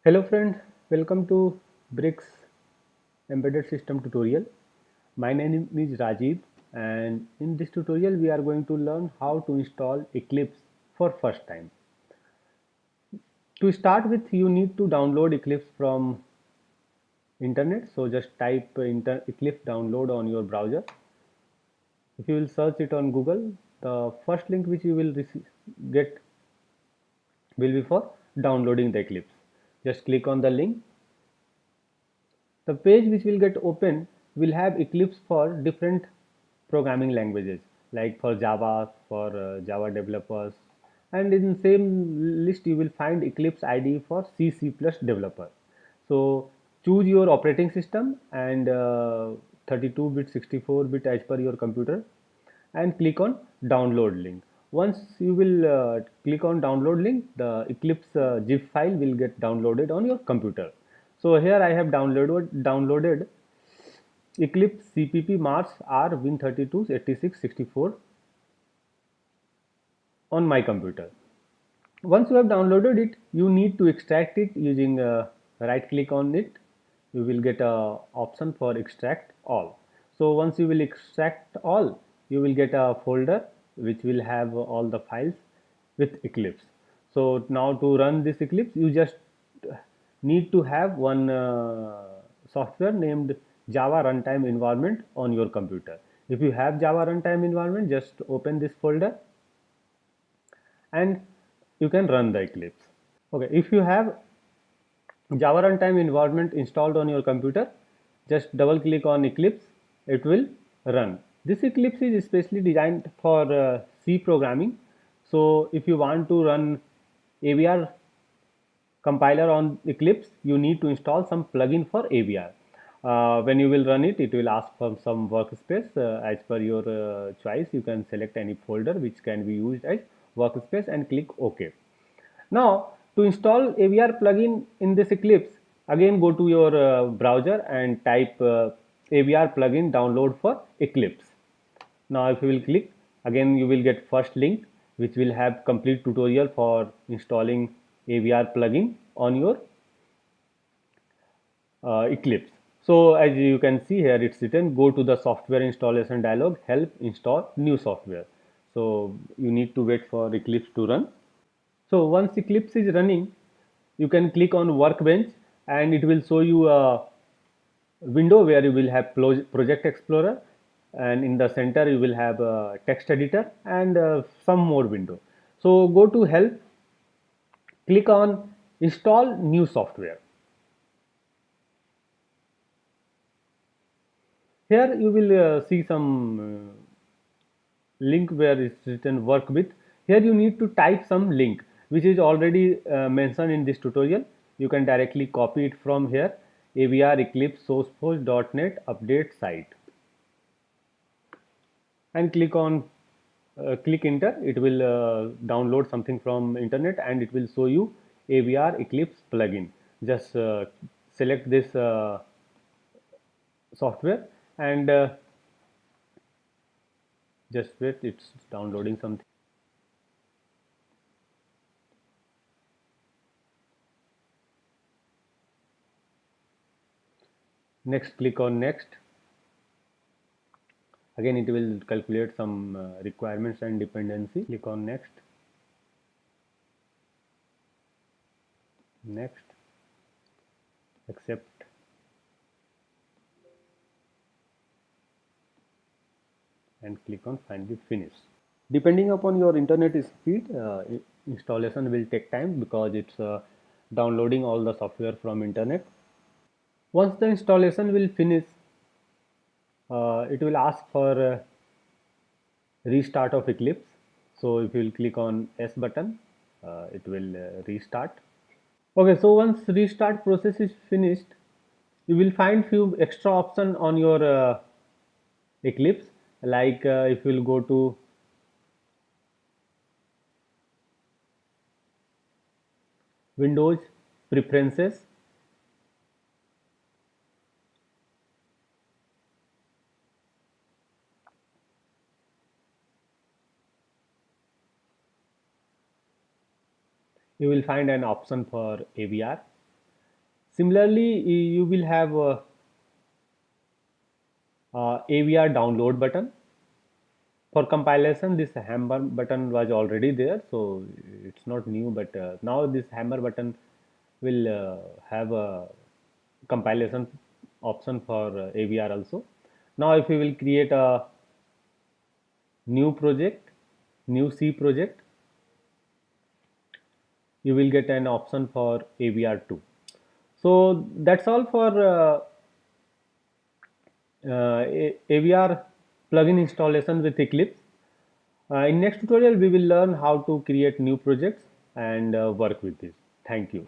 Hello friend, welcome to Bricks Embedded System tutorial. My name is Rajiv and in this tutorial we are going to learn how to install Eclipse for first time. To start with, you need to download Eclipse from internet. So just type Eclipse download on your browser. If you will search it on Google, the first link which you will get will be for downloading the Eclipse. Just click on the link. The page which will get open will have Eclipse for different programming languages, like for Java, for Java developers, and in same list you will find Eclipse IDE for C++ developer. So choose your operating system and 32-bit, 64-bit as per your computer, and click on download link. Once you will click on download link, the Eclipse zip file will get downloaded on your computer. So here I have downloaded Eclipse CPP Mars R Win32 8664 on my computer. Once you have downloaded it, you need to extract it using right click on it. You will get a option for extract all. So once you will extract all, you will get a folder which will have all the files with Eclipse. So now to run this Eclipse, you just need to have one software named Java Runtime Environment on your computer. If you have Java Runtime Environment, just open this folder and you can run the Eclipse. Okay, if you have Java Runtime Environment installed on your computer, just double click on Eclipse, it will run. This Eclipse is especially designed for C programming. So if you want to run AVR compiler on Eclipse, you need to install some plugin for AVR. When you will run it, it will ask for some workspace as per your choice. You can select any folder which can be used as workspace and click OK. Now, to install AVR plugin in this Eclipse, again go to your browser and type AVR plugin download for Eclipse. Now, if you will click, again you will get first link which will have complete tutorial for installing AVR plugin on your Eclipse. So as you can see here, it's written go to the software installation dialog, help install new software. So you need to wait for Eclipse to run. So once Eclipse is running, you can click on Workbench and it will show you a window where you will have Project Explorer, and in the center you will have a text editor and some more window. So go to Help, click on Install New Software. Here you will see some link where it's written work with. Here you need to type some link which is already mentioned in this tutorial. You can directly copy it from here, AVR Eclipse sourceforge.net update site, and click enter. It will download something from internet and it will show you AVR Eclipse plugin. Just select this software and just wait, it's downloading something. Next, click on next. Again it will calculate some requirements and dependency. Click on next, next, accept, and click on finally finish. Depending upon your internet speed, installation will take time because it's downloading all the software from internet. Once the installation will finish, it will ask for restart of Eclipse. So if you will click on S button, it will restart. Okay, so once restart process is finished, you will find few extra option on your Eclipse, like if you will go to Windows Preferences, you will find an option for AVR. Similarly, you will have AVR download button. For compilation, this hammer button was already there, so it's not new. But now this hammer button will have a compilation option for AVR also. Now, if we will create a new project, new C project, you will get an option for AVR2. So that's all for AVR plugin installation with Eclipse. In next tutorial, we will learn how to create new projects and work with this. Thank you.